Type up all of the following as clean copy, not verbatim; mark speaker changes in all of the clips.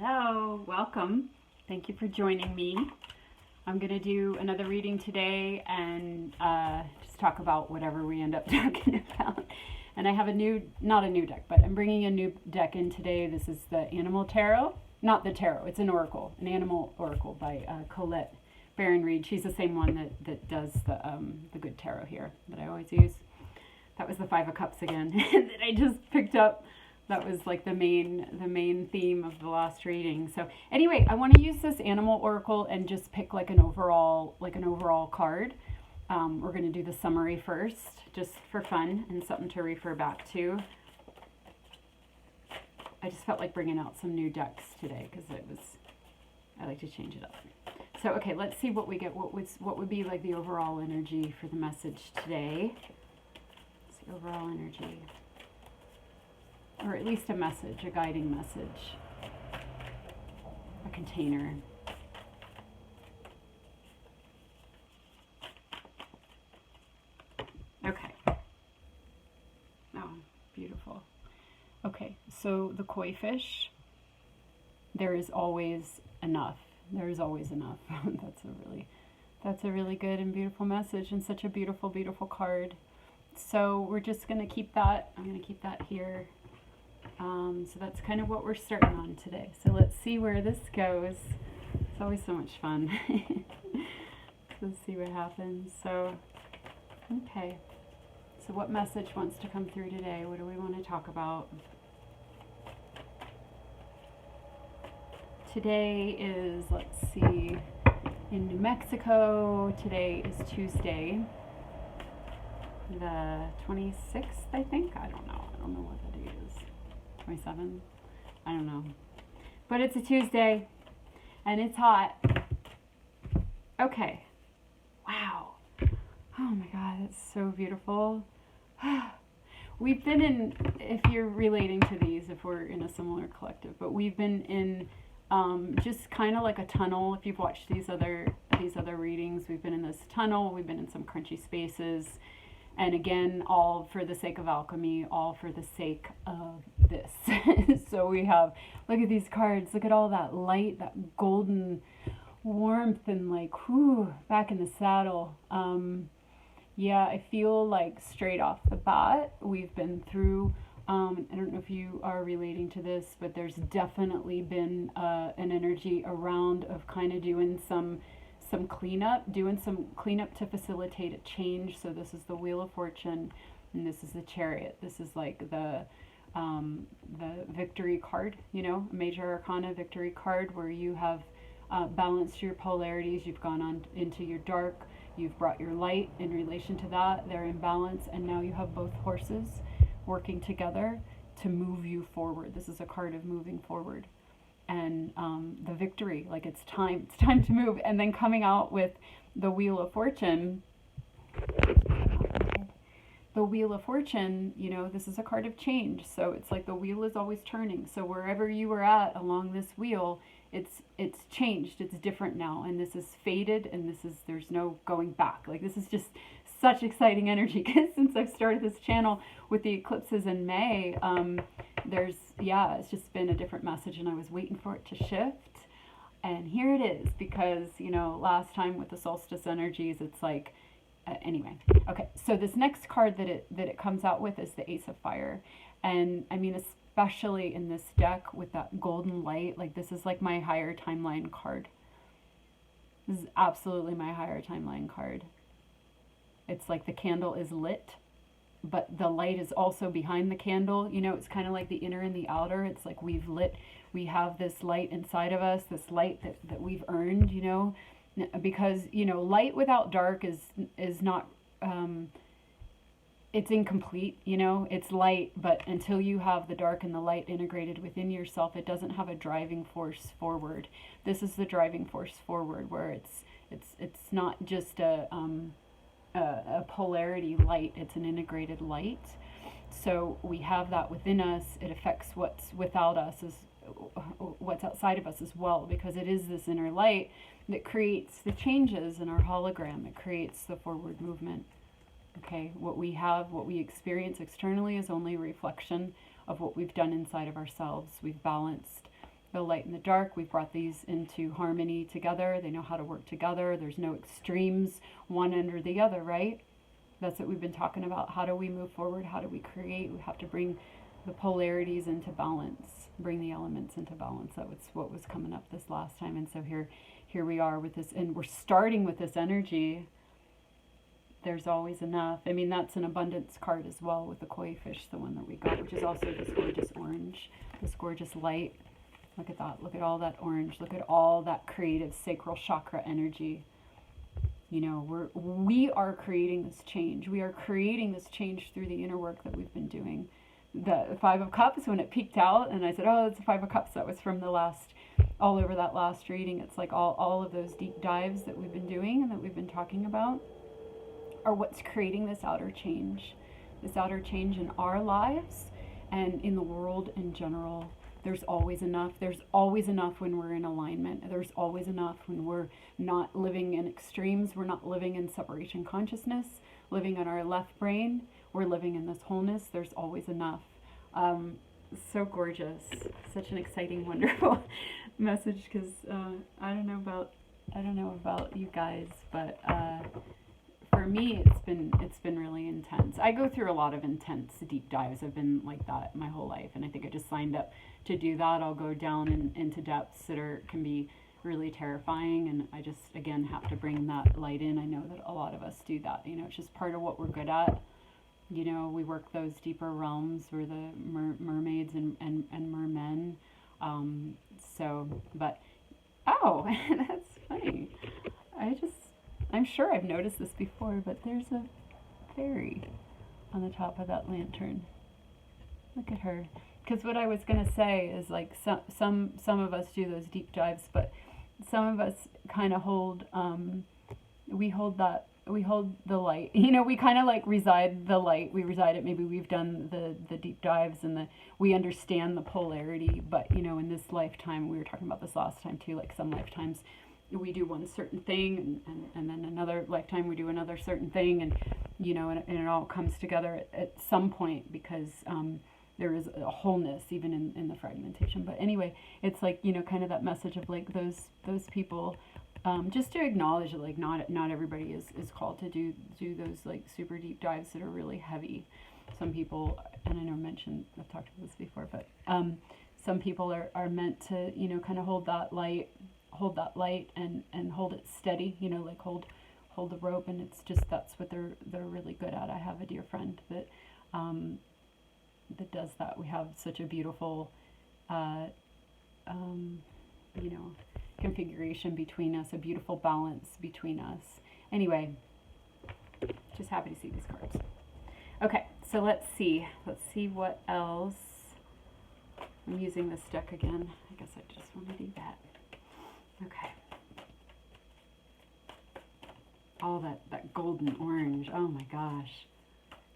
Speaker 1: Hello, welcome. Thank you for joining me. I'm going to do another reading today and just talk about whatever we end up talking about. And I have not a new deck, but I'm bringing a new deck in today. This is the Animal Tarot. Not the Tarot, it's an Oracle, an Animal Oracle by Colette Baron-Reid. She's the same one that does the good tarot here that I always use. That was the Five of Cups again that I just picked up. That was like the main theme of the last reading. So anyway, I want to use this Animal Oracle and just pick like an overall card. We're going to do the summary first, just for fun and something to refer back to. I just felt like bringing out some new decks today because I like to change it up. So okay, let's see what we get. What would be like the overall energy for the message today? It's the overall energy. Or at least a message, a guiding message, a container. Okay. Oh, beautiful. Okay, so the koi fish, there is always enough. There is always enough. That's a really good and beautiful message and such a beautiful, beautiful card. So we're just going to keep that. I'm going to keep that here. So that's kind of what we're starting on today. So let's see where this goes. It's always so much fun. Let's see what happens. So, okay. So what message wants to come through today? What do we want to talk about? Today is, let's see, in New Mexico. Today is Tuesday, the 26th, I think. I don't know. I don't know what the date is. 27? I don't know. But it's a Tuesday, and it's hot. Okay. Wow. Oh my God, that's so beautiful. We've been in, if you're relating to these, if we're in a similar collective, but we've been in just kind of like a tunnel. If you've watched these other readings, we've been in this tunnel. We've been in some crunchy spaces. And again, all for the sake of alchemy, all for the sake of this. So we have, look at these cards, look at all that light, that golden warmth, and like, whew, back in the saddle. Yeah, I feel like straight off the bat, we've been through, I don't know if you are relating to this, but there's definitely been an energy around of kind of doing some cleanup, to facilitate a change. So this is the Wheel of Fortune, and this is the Chariot. This is like the victory card, a major arcana victory card where you have balanced your polarities. You've gone on into your dark. You've brought your light in relation to that. They're in balance, and now you have both horses working together to move you forward. This is a card of moving forward. And the victory, like it's time to move. And then coming out with the Wheel of Fortune. The Wheel of Fortune, this is a card of change. So it's like the wheel is always turning. So wherever you were at along this wheel, it's changed. It's different now. And this is faded, and there's no going back. Like this is just such exciting energy, because since I've started this channel with the eclipses in May, it's just been a different message, and I was waiting for it to shift. And here it is, because, last time with the solstice energies, it's like, anyway. Okay, so this next card that it comes out with is the Ace of Fire. And I mean, especially in this deck with that golden light, like this is like my higher timeline card. This is absolutely my higher timeline card. It's like the candle is lit, but the light is also behind the candle. It's kind of like the inner and the outer. It's like we have this light inside of us, this light that we've earned, because, light without dark is not, it's incomplete, it's light, but until you have the dark and the light integrated within yourself, it doesn't have a driving force forward. This is the driving force forward, where it's not just a polarity light, it's an integrated light. So we have that within us. It affects what's without us, what's outside of us as well, because it is this inner light that creates the changes in our hologram. It creates the forward movement. Okay, what we experience externally is only a reflection of what we've done inside of ourselves. We've balanced the light and the dark. We've brought these into harmony together. They know how to work together. There's no extremes, one under the other, right? That's what we've been talking about. How do we move forward? How do we create? We have to bring the polarities into balance, bring the elements into balance. That was what was coming up this last time. And so here we are with this, and we're starting with this energy. There's always enough. I mean, that's an abundance card as well with the koi fish, the one that we got, which is also this gorgeous orange, this gorgeous light. Look at that. Look at all that orange. Look at all that creative sacral chakra energy. You know, we are creating this change. We are creating this change through the inner work that we've been doing. The Five of Cups, when it peaked out, and I said, oh, it's the Five of Cups. That was from the last, all over that last reading. It's like all of those deep dives that we've been doing and that we've been talking about are what's creating this outer change in our lives and in the world in general. There's always enough. There's always enough when we're in alignment. There's always enough when we're not living in extremes. We're not living in separation consciousness, living in our left brain. We're living in this wholeness. There's always enough. So gorgeous. Such an exciting, wonderful message, because I don't know about you guys, but for me, it's been really intense. I go through a lot of intense deep dives. I've been like that my whole life, and I think I just signed up to do that. I'll go down into depths that can be really terrifying, and I just, again, have to bring that light in. I know that a lot of us do that. You know, it's just part of what we're good at. You know, we work those deeper realms. We're the mermaids and mermen. But, oh, that's funny. I'm sure I've noticed this before, but there's a fairy on the top of that lantern. Look at her. Because what I was going to say is, like, some of us do those deep dives, but some of us kind of hold the light. You know, we kind of like reside the light. We reside it. Maybe we've done the deep dives and we understand the polarity. But, you know, in this lifetime, we were talking about this last time too, like some lifetimes we do one certain thing and then another lifetime we do another certain thing. And, you know, and it all comes together at some point, because there is a wholeness even in the fragmentation. But anyway, it's like, you know, kind of that message of like those people, just to acknowledge that, like, not everybody is called to do those like super deep dives that are really heavy. Some people, and I know I've talked about this before, but some people are meant to, you know, kind of hold that light and hold it steady, you know, like hold the rope, and it's just, that's what they're really good at. I have a dear friend that does that. We have such a beautiful you know, configuration between us, a beautiful balance between us. Anyway, just happy to see these cards. Okay, so let's see what else. I'm using this deck again. I guess I just want to do that. Okay. All that golden orange. Oh my gosh.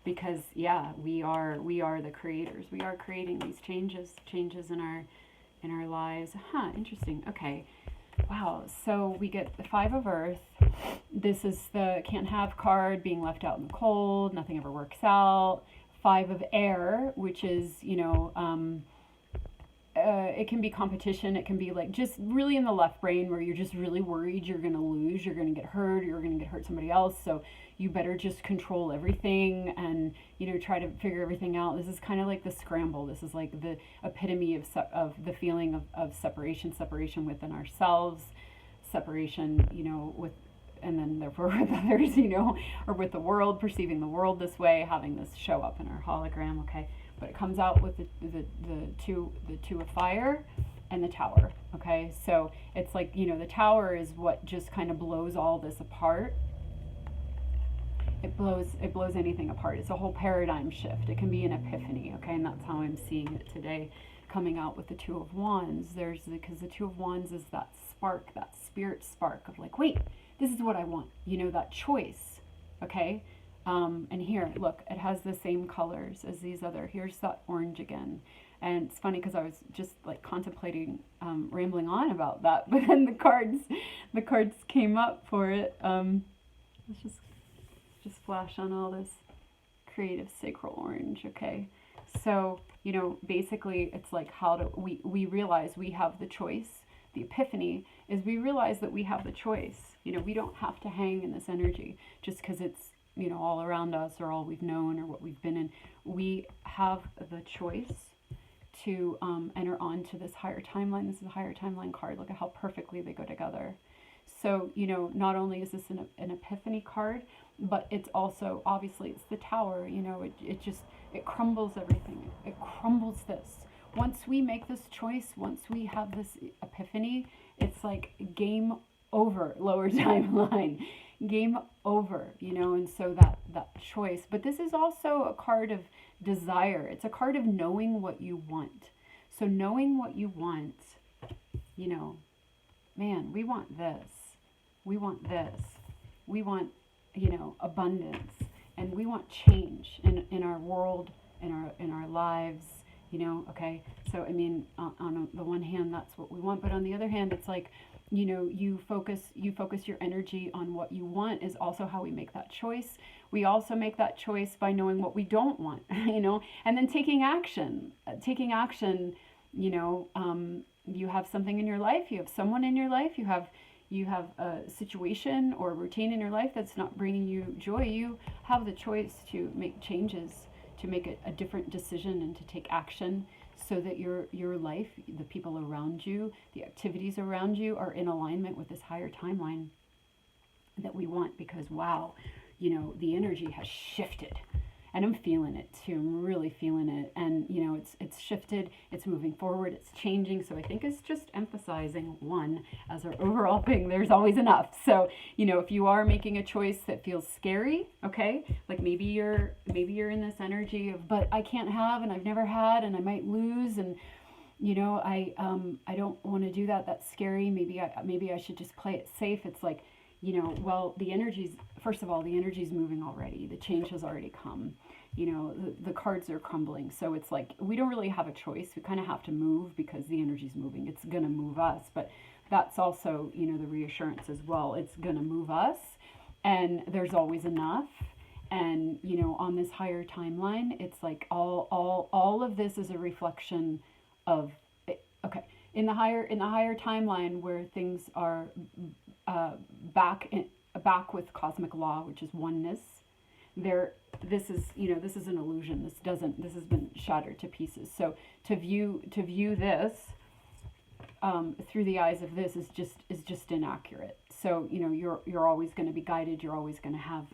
Speaker 1: Because yeah, we are the creators. We are creating these changes in our lives. Huh, interesting. Okay. Wow. So we get the Five of Earth. This is the can't have card, being left out in the cold, nothing ever works out. Five of Air, which is, you know, it can be competition. It can be like just really in the left brain where you're just really worried you're going to lose, you're going to get hurt, or you're going to hurt somebody else. So you better just control everything and, you know, try to figure everything out. This is kind of like the scramble. This is like the epitome of the feeling of separation within ourselves, separation, you know, with, and then therefore with others, you know, or with the world, perceiving the world this way, having this show up in our hologram. Okay. But it comes out with the two of fire and the Tower. Okay, so it's like, you know, the Tower is what just kind of blows all this apart. It blows anything apart. It's a whole paradigm shift. It can be an epiphany. Okay, and that's how I'm seeing it today, coming out with the Two of Wands. Because the Two of Wands is that spark, that spirit spark of like, wait, this is what I want. You know, that choice. Okay. And here, look, it has the same colors as these other. Here's that orange again. And it's funny because I was just like contemplating, rambling on about that, but then the cards came up for it. Let's just flash on all this creative sacral orange. Okay. So you know, basically it's like how do we realize we have the choice. The epiphany is we realize that we have the choice. You know, we don't have to hang in this energy just because it's, you know, all around us or all we've known or what we've been in. We have the choice to enter onto this higher timeline. This is a higher timeline card. Look at how perfectly they go together. So, you know, not only is this an epiphany card, but it's also, obviously, it's the tower. You know, it crumbles everything. It crumbles this. Once we make this choice, once we have this epiphany, it's like game over, lower timeline. Game over, you know, and so that choice. But this is also a card of desire. It's a card of knowing what you want. So knowing what you want, you know, man, we want this. We want this. We want, you know, abundance. And we want change in our world, in our lives, you know, okay? So, I mean, on the one hand, that's what we want. But on the other hand, it's like, you know, you focus your energy on what you want is also how we make that choice. We also make that choice by knowing what we don't want, you know, and then taking action, you know, you have something in your life, you have someone in your life, you have a situation or a routine in your life that's not bringing you joy. You have the choice to make changes, to make a different decision and to take action so that your life, the people around you, the activities around you are in alignment with this higher timeline that we want. Because wow, you know, the energy has shifted and I'm feeling it too. I'm really feeling it. And you know, it's shifted, it's moving forward, it's changing. So I think it's just emphasizing one as our overall thing. There's always enough. So, you know, if you are making a choice that feels scary, okay, like maybe you're in this energy of, but I can't have, and I've never had, and I might lose, and you know, I don't want to do that. That's scary. Maybe I should just play it safe. It's like, you know, well, the energy's, first of all, the energy's moving already. The change has already come. You know, the cards are crumbling. So it's like, we don't really have a choice. We kind of have to move because the energy's moving. It's going to move us. But that's also, you know, the reassurance as well. It's going to move us. And there's always enough. And, you know, on this higher timeline, it's like all of this is a reflection of, okay, in the higher timeline where things are back with cosmic law, which is oneness. This is an illusion. This has been shattered to pieces. So to view this through the eyes of this is just inaccurate. So, you know, you're always going to be guided. You're always going to have,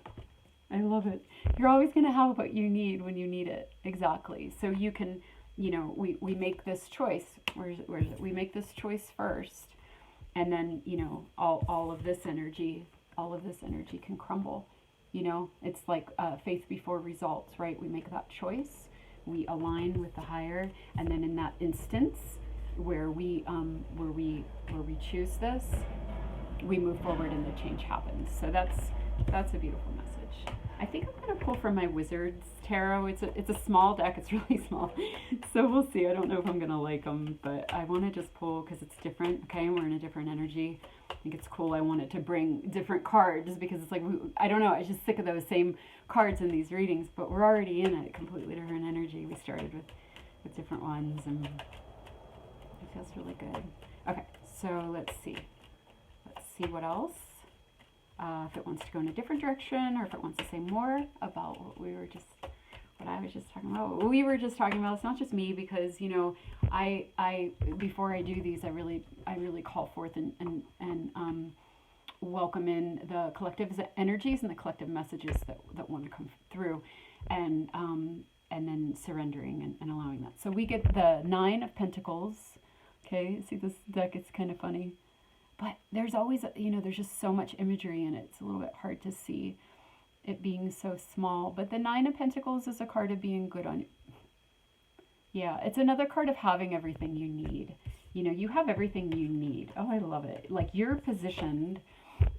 Speaker 1: I love it. You're always going to have what you need when you need it. Exactly. So you can, you know, we make this choice. Where is it? We make this choice first. And then, you know, all of this energy can crumble. You know, it's like faith before results, right? We make that choice, we align with the higher, and then in that instance where we choose this, we move forward and the change happens. So that's a beautiful message. I think I'm going to pull from my Wizards Tarot. It's a small deck. It's really small. So we'll see. I don't know if I'm going to like them, but I want to just pull because it's different. Okay, and we're in a different energy. I think it's cool. I wanted to bring different cards because it's like, I don't know. I was just sick of those same cards in these readings, but we're already in a completely different energy. We started with different ones and it feels really good. Okay, so let's see. Let's see what else. If it wants to go in a different direction or if it wants to say more about what I was just talking about. What we were just talking about. It's not just me because, you know, I before I do these, I really call forth and welcome in the collective energies and the collective messages that want to come through, and then surrendering and allowing that. So we get the 9 of Pentacles. Okay, see this deck? It's kind of funny. But there's always, you know, there's just so much imagery in it. It's a little bit hard to see it being so small. But the 9 of Pentacles is a card of being good on. Yeah, it's another card of having everything you need. You know, you have everything you need. Oh, I love it. Like you're positioned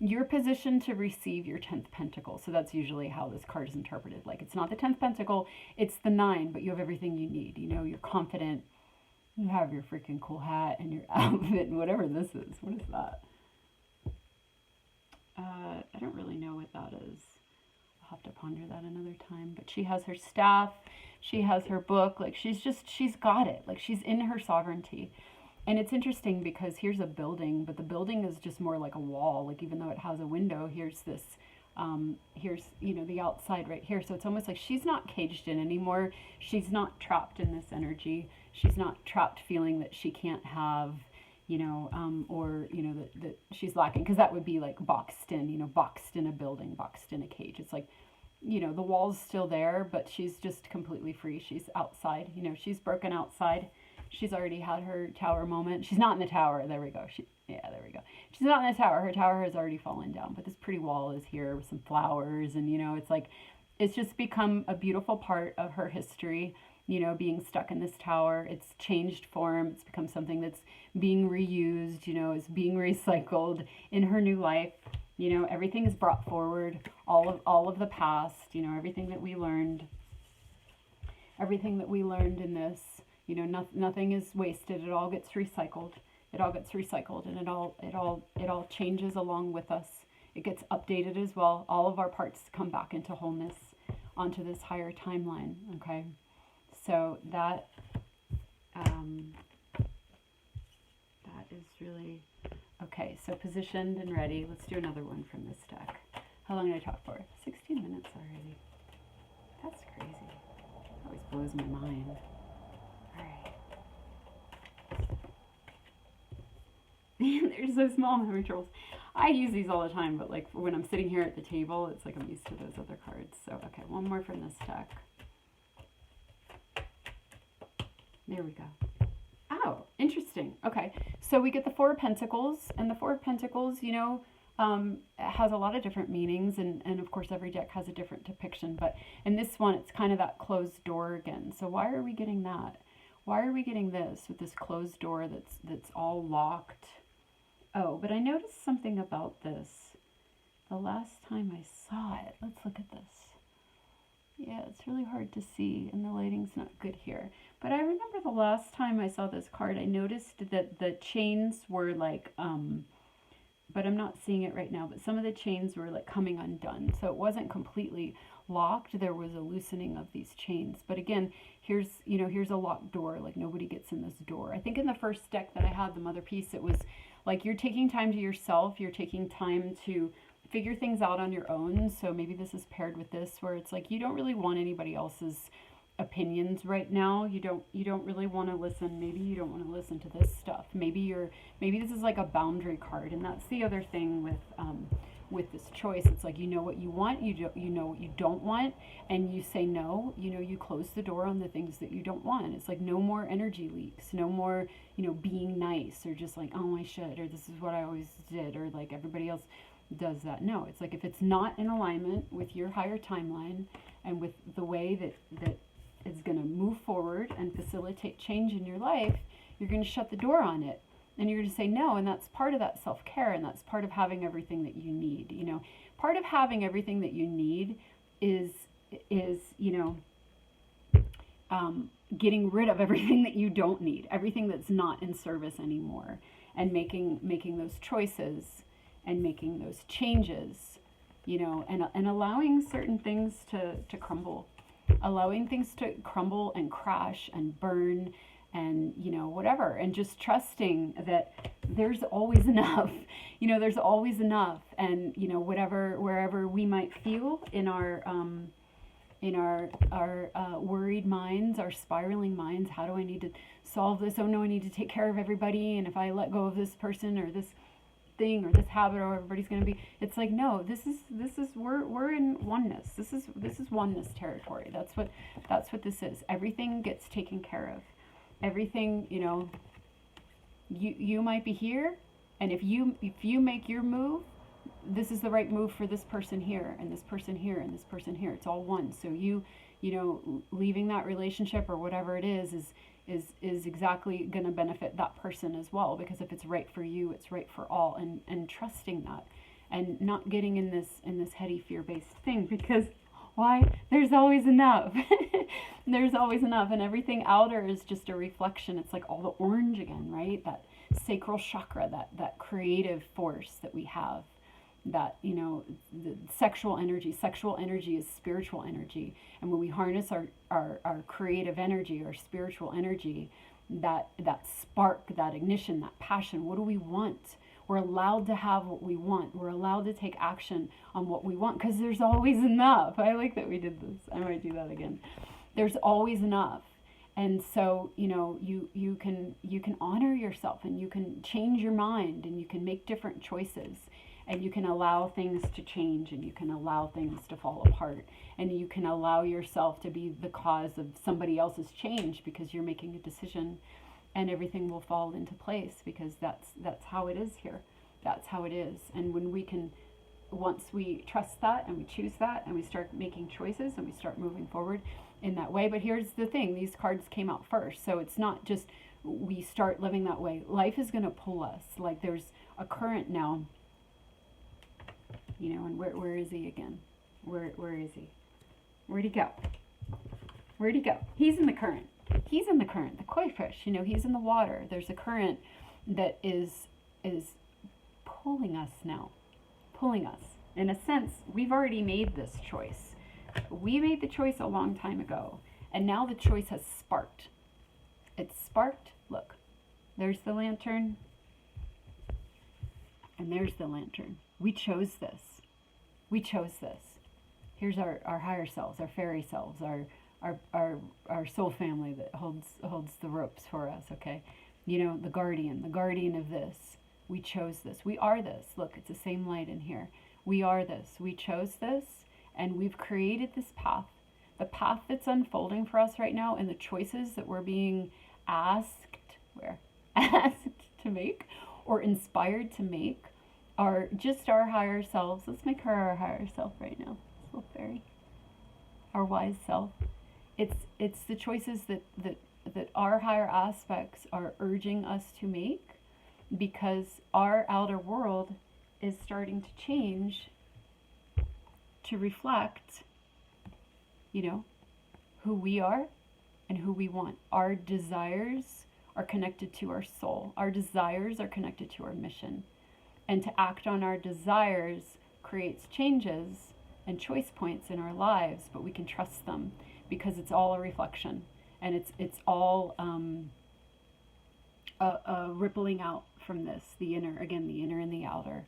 Speaker 1: to receive your 10th pentacle. So that's usually how this card is interpreted. Like it's not the 10th pentacle, it's the 9, but you have everything you need. You know, you're confident. You have your freaking cool hat and your outfit and whatever this is. What is that? I don't really know what that is. I'll have to ponder that another time. But she has her staff, she has her book, like she's got it. Like she's in her sovereignty. And it's interesting because here's a building, but the building is just more like a wall. Like even though it has a window, here's this, here's, the outside right here. So it's almost like she's not caged in anymore. She's not trapped in this energy. She's not trapped feeling that she can't have, or, that she's lacking. Because that would be like boxed in a building, boxed in a cage. It's like, the wall's still there, but she's just completely free. She's outside, she's broken outside. She's already had her tower moment. She's not in the tower. There we go. There we go. She's not in the tower. Her tower has already fallen down, but this pretty wall is here with some flowers. And, it's like, it's just become a beautiful part of her history, being stuck in this tower. It's changed form. It's become something that's being reused, is being recycled in her new life. Everything is brought forward, all of the past, everything that we learned in this. Nothing is wasted. It all gets recycled. And it all changes along with us. It gets updated as well. All of our parts come back into wholeness onto this higher timeline. Okay, so that is really okay. So positioned and ready. Let's do another one from this deck. How long did I talk for? 16 minutes already. That's crazy. That always blows my mind. They're so small, I'm having troubles. I use these all the time, but like when I'm sitting here at the table, it's like I'm used to those other cards. So, okay, one more from this deck. There we go. Oh, interesting. Okay, so we get the Four of Pentacles, and the Four of Pentacles, has a lot of different meanings, and of course every deck has a different depiction, but in this one, it's kind of that closed door again. So why are we getting that? Why are we getting this with this closed door that's all locked? Oh, but I noticed something about this the last time I saw it. Let's look at this. Yeah, it's really hard to see, and the lighting's not good here. But I remember the last time I saw this card, I noticed that the chains were like, but I'm not seeing it right now, but some of the chains were like coming undone. So it wasn't completely locked. There was a loosening of these chains. But again, here's a locked door. Like nobody gets in this door. I think in the first deck that I had, the Mother Piece, it was like you're taking time to yourself. You're taking time to figure things out on your own. So maybe this is paired with this, where it's like you don't really want anybody else's opinions right now. You don't really want to listen. Maybe you don't want to listen to this stuff. Maybe this is like a boundary card, and that's the other thing with this choice. It's like, what you want, you know what you don't want, and you say no. You close the door on the things that you don't want. It's like no more energy leaks, no more being nice, or just like, oh, I should, or this is what I always did, or like everybody else does that. No, it's like if it's not in alignment with your higher timeline and with the way that is going to move forward and facilitate change in your life, you're going to shut the door on it. And you're going to say no, and that's part of that self-care, and that's part of having everything that you need. Part of having everything that you need is getting rid of everything that you don't need, everything that's not in service anymore, and making those choices and making those changes, and allowing certain things to crumble, allowing things to crumble and crash and burn and whatever, and just trusting that there's always enough. There's always enough, and wherever we might feel in our worried minds, our spiraling minds, how do I need to solve this? Oh no, I need to take care of everybody, and if I let go of this person or this thing or this habit, or everybody's going to be, it's like, no, this is we're in oneness. This is oneness territory. That's what this is. Everything gets taken care of. Everything, you might be here, and if you make your move, this is the right move for this person here, and this person here, and this person here. It's all one. So leaving that relationship or whatever it is exactly going to benefit that person as well, because if it's right for you, it's right for all, and trusting that, and not getting in this heady fear-based thing, because why? There's always enough. There's always enough, and everything outer is just a reflection. It's like all the orange again, right? That sacral chakra, that creative force that we have, that, you know, the sexual energy is spiritual energy. And when we harness our creative energy, our spiritual energy, that spark, that ignition, that passion, what do we want? We're allowed to have what we want. We're allowed to take action on what we want, because there's always enough. I like that we did this. I might do that again. There's always enough. And so, you know, you can honor yourself, and you can change your mind, and you can make different choices, and you can allow things to change, and you can allow things to fall apart, and you can allow yourself to be the cause of somebody else's change, because you're making a decision, and everything will fall into place, because that's how it is here. That's how it is. And when we can, once we trust that, and we choose that, and we start making choices, and we start moving forward in that way. But here's the thing, these cards came out first, so it's not just we start living that way. Life is going to pull us. Like, there's a current now, you know. And where is he again? Where is he? Where'd he go? Where'd he go? He's in the current. He's in the current. The koi fish, you know, he's in the water. There's a current that is pulling us now. Pulling us. In a sense, we've already made this choice. We made the choice a long time ago, and now the choice has sparked. It's sparked. Look, there's the lantern, and there's the lantern. We chose this. We chose this. Here's our higher selves, our fairy selves, our soul family that holds the ropes for us. Okay, you know, the guardian of this. We chose this. We are this. Look, it's the same light in here. We are this. We chose this. And we've created this path, the path that's unfolding for us right now, and the choices that we're being asked to make, or inspired to make, are just our higher selves. Let's make her our higher self right now. This little fairy, our wise self. It's the choices that our higher aspects are urging us to make, because our outer world is starting to change, to reflect, you know, who we are and who we want. Our desires are connected to our soul. Our desires are connected to our mission. And to act on our desires creates changes and choice points in our lives, but we can trust them, because it's all a reflection, and it's all rippling out from this. The inner and the outer.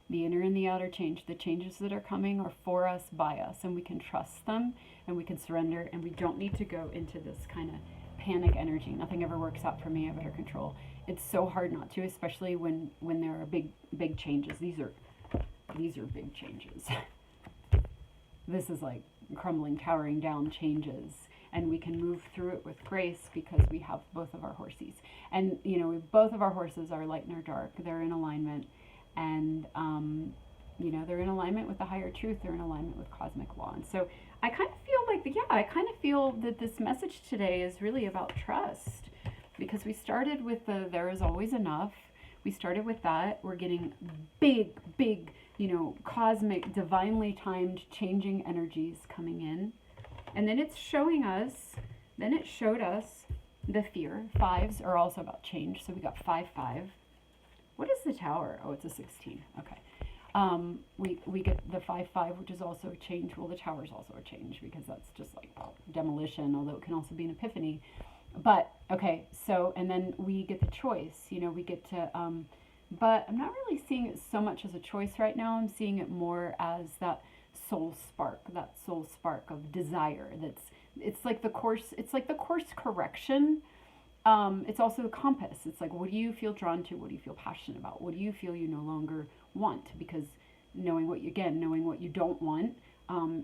Speaker 1: The inner and the outer change. The changes that are coming are for us, by us, and we can trust them, and we can surrender, and we don't need to go into this kind of panic energy. Nothing ever works out for me. I better control. It's so hard not to, especially when there are big changes. These are big changes. This is like crumbling, towering down changes, and we can move through it with grace, because we have both of our horses. And, you know, both of our horses are light and are dark. They're in alignment. And, you know, they're in alignment with the higher truth. They're in alignment with cosmic law. And so I kind of feel that this message today is really about trust, because we started with there is always enough. We started with that. We're getting big, you know, cosmic, divinely timed, changing energies coming in. And then it showed us the fear. Fives are also about change. So we got 5-5. What is the tower? Oh, it's a 16. Okay. We get the 5-5, which is also a change. Well, the tower is also a change, because that's just like demolition, although it can also be an epiphany. But, okay, so, and then we get the choice. You know, we get to, but I'm not really seeing it so much as a choice right now. I'm seeing it more as that soul spark of desire. It's like the course correction. It's also the compass. It's like, what do you feel drawn to? What do you feel passionate about? What do you feel you no longer want? Because knowing what you don't want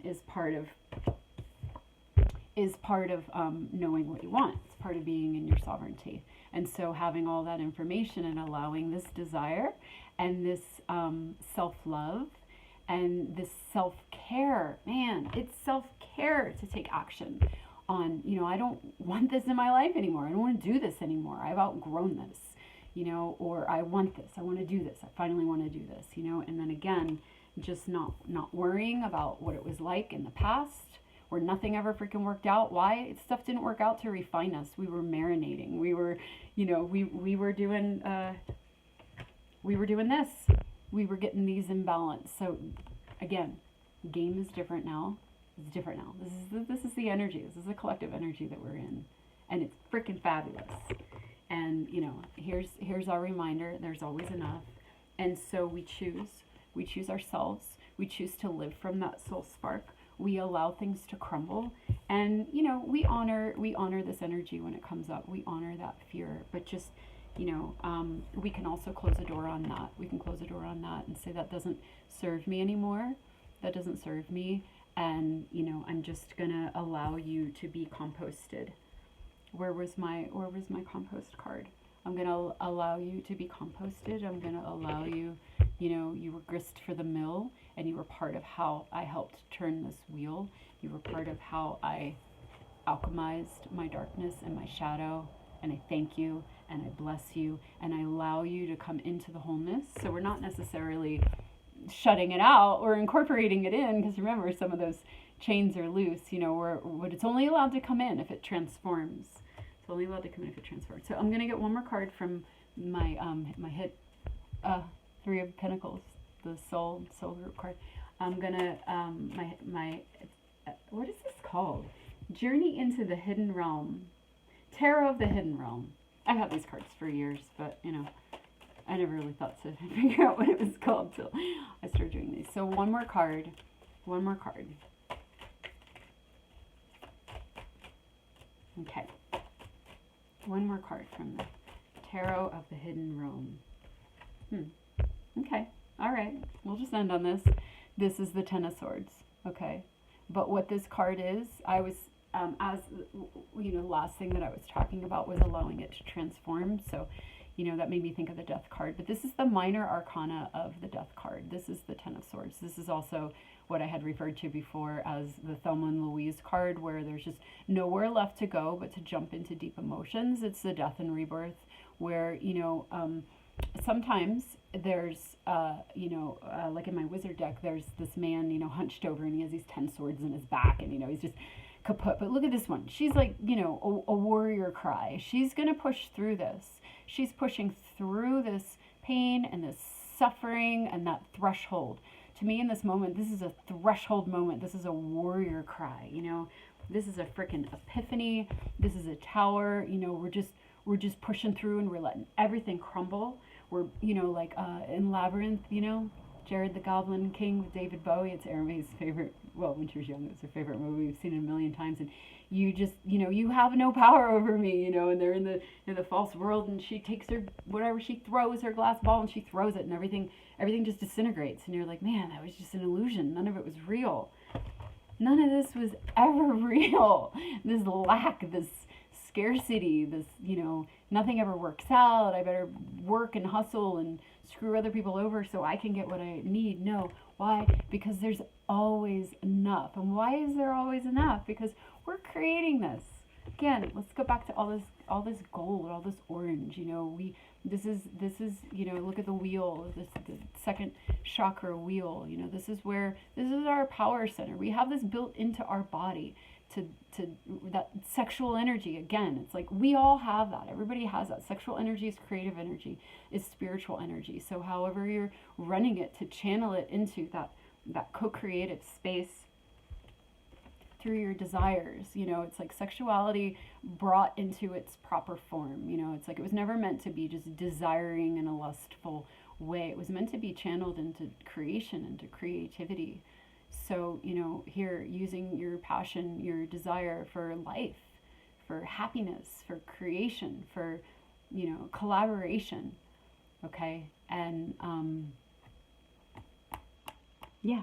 Speaker 1: is part of knowing what you want. It's part of being in your sovereignty. And so having all that information and allowing this desire and this self-love and this self-care, man, it's self-care to take action on, you know, I don't want this in my life anymore. I don't want to do this anymore. I've outgrown this, you know, or I want this. I want to do this. I finally want to do this, you know. And then again, just not worrying about what it was like in the past, where nothing ever freaking worked out. Why? Stuff didn't work out to refine us. We were marinating. We were, you know, we were doing this. we were getting these imbalanced. So again, game is different now. It's different now. This is the energy. This is the collective energy that we're in, and it's freaking fabulous. And you know, here's our reminder. There's always enough, and so we choose ourselves. We choose to live from that soul spark. We allow things to crumble, and you know, we honor this energy when it comes up. We honor that fear, but just, you know, we can also close a door on that. We can close a door on that and say that doesn't serve me anymore. That doesn't serve me, and you know, I'm just gonna allow you to be composted. Where was my compost card? I'm gonna allow you to be composted. I'm gonna allow you, you know, you were grist for the mill, and you were part of how I helped turn this wheel. You were part of how I alchemized my darkness and my shadow, and I thank you, and I bless you, and I allow you to come into the wholeness. So we're not necessarily shutting it out or incorporating it in, because remember, some of those chains are loose, you know, but it's only allowed to come in if it transforms. It's only allowed to come in if it transforms. So I'm going to get one more card from my my hit Three of Pentacles, the soul group card. I'm going to my what is this called? Journey into the Hidden Realm. Tarot of the Hidden Realm. I've had these cards for years, but you know, I never really thought to figure out what it was called till I started doing these. So one more card. Okay. One more card from the Tarot of the Hidden Realm. Okay. All right. We'll just end on this. This is the Ten of Swords. Okay. But what this card is, I was, as you know, last thing that I was talking about was allowing it to transform. So, you know, that made me think of the Death card. But this is the minor arcana of the Death card. This is the Ten of Swords. This is also what I had referred to before as the Thelma and Louise card, where there's just nowhere left to go but to jump into deep emotions. It's the death and rebirth, where, you know, sometimes there's, you know, like in my wizard deck, there's this man, you know, hunched over, and he has these 10 swords in his back, and, you know, he's just kaput. But look at this one. She's like, you know, a warrior cry. She's going to push through this. She's pushing through this pain and this suffering and that threshold. To me, in this moment, this is a threshold moment. This is a warrior cry, you know. This is a freaking epiphany. This is a tower. You know, we're just pushing through, and we're letting everything crumble. We're, you know, like in Labyrinth, you know, Jared the Goblin King with David Bowie. It's Erin's favorite, well, when she was young, it was her favorite movie. We've seen it a million times. And you just, you know, you have no power over me, you know, and they're in the false world, and she takes her, whatever, she throws her glass ball, and she throws it, and everything just disintegrates. And you're like, man, that was just an illusion. None of it was real. None of this was ever real. This lack, this scarcity, this, you know, nothing ever works out. I better work and hustle and screw other people over so I can get what I need. No. Why? Because there's always enough. And why is there always enough? Because we're creating this. Again, let's go back to all this gold, all this orange, you know, this is, you know, look at the wheel, the second chakra wheel, you know, this is our power center. We have this built into our body to that sexual energy. Again, it's like we all have that. Everybody has that. Sexual energy is creative energy, is spiritual energy. So however you're running it, to channel it into that co-creative space through your desires, you know, it's like sexuality brought into its proper form. You know, it's like it was never meant to be just desiring in a lustful way. It was meant to be channeled into creation, into creativity. So, you know, here, using your passion, your desire for life, for happiness, for creation, for, you know, collaboration, okay? And, yeah,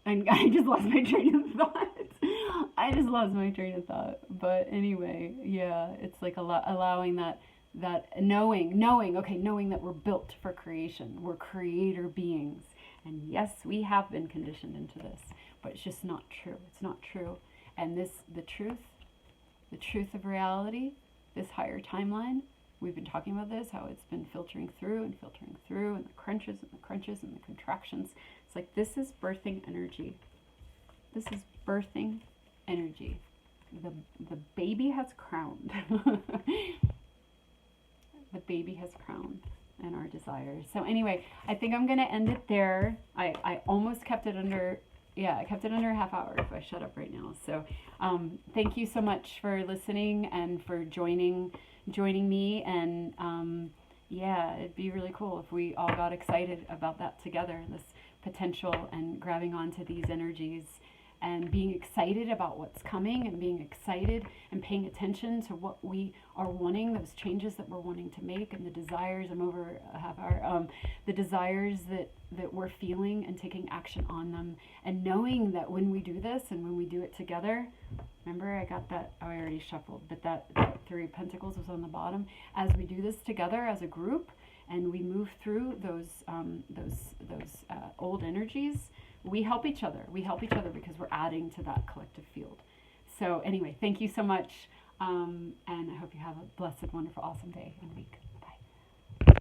Speaker 1: and I just lost my train of thought. But anyway, yeah, it's like allowing that knowing that we're built for creation. We're creator beings. And yes, we have been conditioned into this, but it's just not true. It's not true. And the truth of reality, this higher timeline, we've been talking about this, how it's been filtering through, and the crunches and the contractions. It's like, this is birthing energy. This is birthing energy. The baby has crowned. The baby has crowned. and our desires. So anyway, I think I'm going to end it there. I almost kept it under, yeah, I kept it under a half hour if I shut up right now. So thank you so much for listening and for joining me. And yeah, it'd be really cool if we all got excited about that together, this potential, and grabbing onto these energies and being excited about what's coming, and being excited and paying attention to what we are wanting, those changes that we're wanting to make, and the desires. I'm over a half hour. The desires that we're feeling, and taking action on them, and knowing that when we do this and when we do it together, remember I got that, oh, I already shuffled, but that Three of Pentacles was on the bottom. As we do this together as a group, and we move through those old energies, we help each other. We help each other because we're adding to that collective field. So anyway, thank you so much. And I hope you have a blessed, wonderful, awesome day and week.